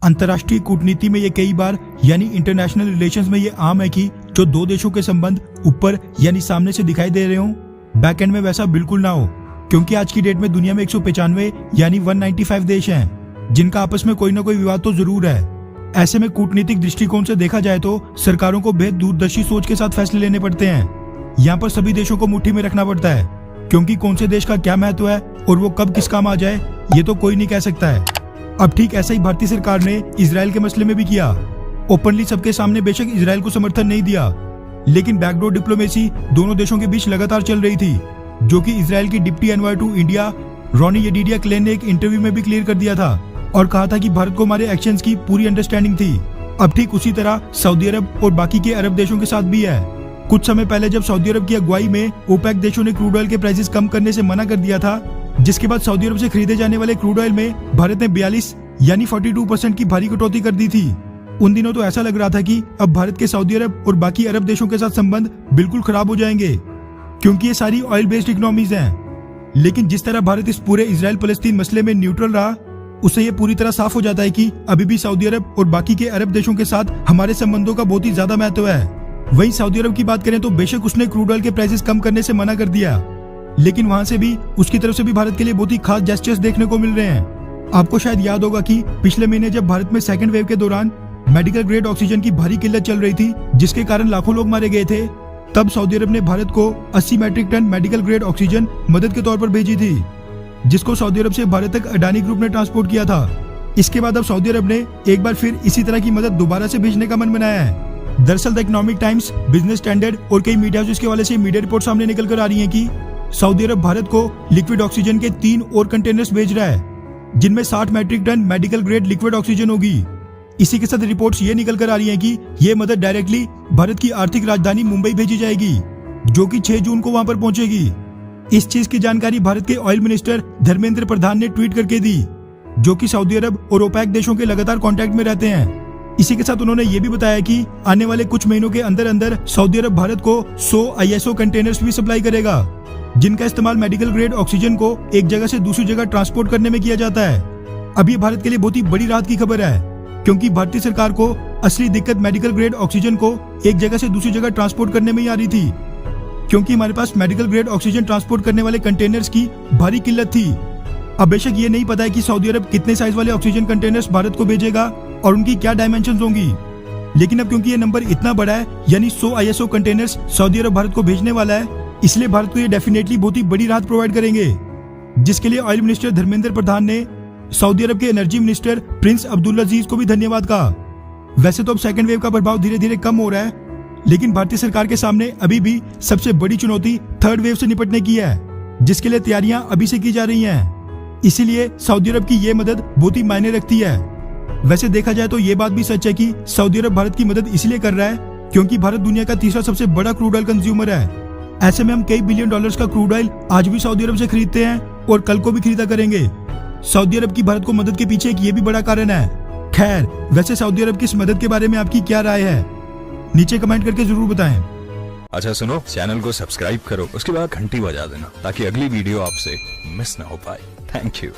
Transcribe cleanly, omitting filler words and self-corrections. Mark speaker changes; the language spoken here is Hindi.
Speaker 1: अंतर्राष्ट्रीय कूटनीति में ये कई बार यानी इंटरनेशनल रिलेशंस में ये आम है कि जो दो देशों के संबंध ऊपर यानी सामने से दिखाई दे रहे हो, बैक एंड में वैसा बिल्कुल ना हो। क्योंकि आज की डेट में दुनिया में 195 यानी 195 देश हैं जिनका आपस में कोई ना कोई विवाद तो जरूर है। ऐसे में कूटनीतिक दृष्टिकोण से देखा जाए तो सरकारों को बेहद दूरदर्शी सोच के साथ फैसले लेने पड़ते हैं। यहाँ पर सभी देशों को मुट्ठी में रखना पड़ता है, क्योंकि कौन से देश का क्या महत्व है और वो कब किस काम आ जाए ये तो कोई नहीं कह सकता है। अब ठीक ऐसा ही भारतीय सरकार ने इजराइल के मसले में भी किया। ओपनली सबके सामने बेशक इजराइल को समर्थन नहीं दिया, लेकिन बैकडोर डिप्लोमेसी दोनों देशों के बीच लगातार चल रही थी, जो कि इजराइल की deputy envoy to India Ronny Yedidia Clein ने एक इंटरव्यू में भी क्लियर कर दिया था और कहा था कि भारत को हमारे एक्शंस की पूरी अंडरस्टैंडिंग थी। अब ठीक उसी तरह सऊदी अरब और बाकी के अरब देशों के साथ भी है। कुछ समय पहले जब सऊदी अरब की अगुवाई में ओपेक देशों ने क्रूड ऑयल के प्राइसेस कम करने से मना कर दिया था, जिसके बाद सऊदी अरब से खरीदे जाने वाले क्रूड ऑयल में भारत ने 42 यानी 42% की भारी कटौती कर दी थी। उन दिनों तो ऐसा लग रहा था कि अब भारत के सऊदी अरब और बाकी अरब देशों के साथ संबंध बिल्कुल खराब हो जाएंगे, क्योंकि ये सारी ऑयल बेस्ड इकोनॉमीज हैं। लेकिन जिस तरह भारत इस पूरे इजराइल फलस्तीन मसले में न्यूट्रल रहा, उससे ये पूरी तरह साफ हो जाता है कि अभी भी सऊदी अरब और बाकी के अरब देशों के साथ हमारे संबंधों का बहुत ही ज्यादा महत्व है। वहीं सऊदी अरब की बात करें तो बेशक उसने क्रूड ऑयल के प्राइसेस कम करने से मना कर दिया, लेकिन वहां से भी उसकी तरफ से भी भारत के लिए बहुत ही खास जेस्चर्स देखने को मिल रहे हैं। आपको शायद याद होगा कि पिछले महीने जब भारत में सेकंड वेव के दौरान मेडिकल ग्रेड ऑक्सीजन की भारी किल्लत चल रही थी, जिसके कारण लाखों लोग मारे गए थे, तब सऊदी अरब ने भारत को 80 metric ton medical grade oxygen मदद के तौर पर भेजी थी, जिसको सऊदी अरब से भारत तक अडानी ग्रुप ने ट्रांसपोर्ट किया था। इसके बाद अब सऊदी अरब ने एक बार फिर इसी तरह की मदद दोबारा से भेजने का मन बनाया है। दरअसल the economic times, business standard और कई मीडिया हाउसेस के हवाले से मीडिया रिपोर्ट सामने निकल कर आ रही है कि सऊदी अरब भारत को लिक्विड ऑक्सीजन के 3 और कंटेनर्स भेज रहा है, जिनमें 60 metric ton medical grade liquid oxygen होगी। इसी के साथ रिपोर्ट्स ये निकल कर आ रही हैं कि ये मदद डायरेक्टली भारत की आर्थिक राजधानी मुंबई भेजी जाएगी, जो कि 6 जून को वहां पर पहुंचेगी। इस चीज की जानकारी भारत के ऑयल मिनिस्टर धर्मेंद्र प्रधान ने ट्वीट करके दी, जो कि सऊदी अरब और ओपेक देशों के लगातार कांटेक्ट में रहते हैं। इसी के साथ उन्होंने ये भी बताया कि आने वाले कुछ महीनों के अंदर अंदर सऊदी अरब भारत को 100 ISO कंटेनर्स भी सप्लाई करेगा, जिनका इस्तेमाल मेडिकल ग्रेड ऑक्सीजन को एक जगह से दूसरी जगह ट्रांसपोर्ट करने में किया जाता है। अब ये भारत के लिए बहुत ही बड़ी राहत की खबर है, क्योंकि भारतीय सरकार को असली दिक्कत मेडिकल ग्रेड ऑक्सीजन को एक जगह से दूसरी जगह ट्रांसपोर्ट करने में ही आ रही थी, क्योंकि हमारे पास मेडिकल ग्रेड ऑक्सीजन ट्रांसपोर्ट करने वाले कंटेनर्स की भारी किल्लत थी। अब बेशक ये नहीं पता है कि सऊदी अरब कितने साइज वाले ऑक्सीजन कंटेनर्स भारत को भेजेगा और उनकी क्या डायमेंशंस होंगी, लेकिन अब क्योंकि ये नंबर इतना बड़ा है, यानी 100 ISO कंटेनर्स सऊदी अरब भारत को भेजने वाला है, इसलिए भारत को ये डेफिनेटली बहुत ही बड़ी राहत प्रोवाइड करेंगे, जिसके लिए ऑयल मिनिस्टर धर्मेंद्र प्रधान ने सऊदी अरब के एनर्जी मिनिस्टर प्रिंस अब्दुल अजीज को भी धन्यवाद कहा। वैसे तो अब सेकंड वेव का प्रभाव धीरे धीरे कम हो रहा है, लेकिन भारतीय सरकार के सामने अभी भी सबसे बड़ी चुनौती थर्ड वेव से निपटने की है, जिसके लिए तैयारियां अभी से की जा रही हैं। इसीलिए सऊदी अरब की ये मदद बहुत ही मायने रखती है। वैसे देखा जाए तो ये बात भी सच है कि सऊदी अरब भारत की मदद इसलिए कर रहा है क्योंकि भारत दुनिया का तीसरा सबसे बड़ा क्रूड ऑयल कंज्यूमर है। ऐसे में हम कई बिलियन डॉलर्स का क्रूड ऑयल आज भी सऊदी अरब से खरीदते हैं और कल को भी खरीदा करेंगे। सऊदी अरब की भारत को मदद के पीछे एक ये भी बड़ा कारण है। खैर, वैसे सऊदी अरब की इस मदद के बारे में आपकी क्या राय है, नीचे कमेंट करके जरूर बताएं।
Speaker 2: अच्छा सुनो, चैनल को सब्सक्राइब करो, उसके बाद घंटी बजा देना ताकि अगली वीडियो आपसे मिस ना हो पाए। Thank you.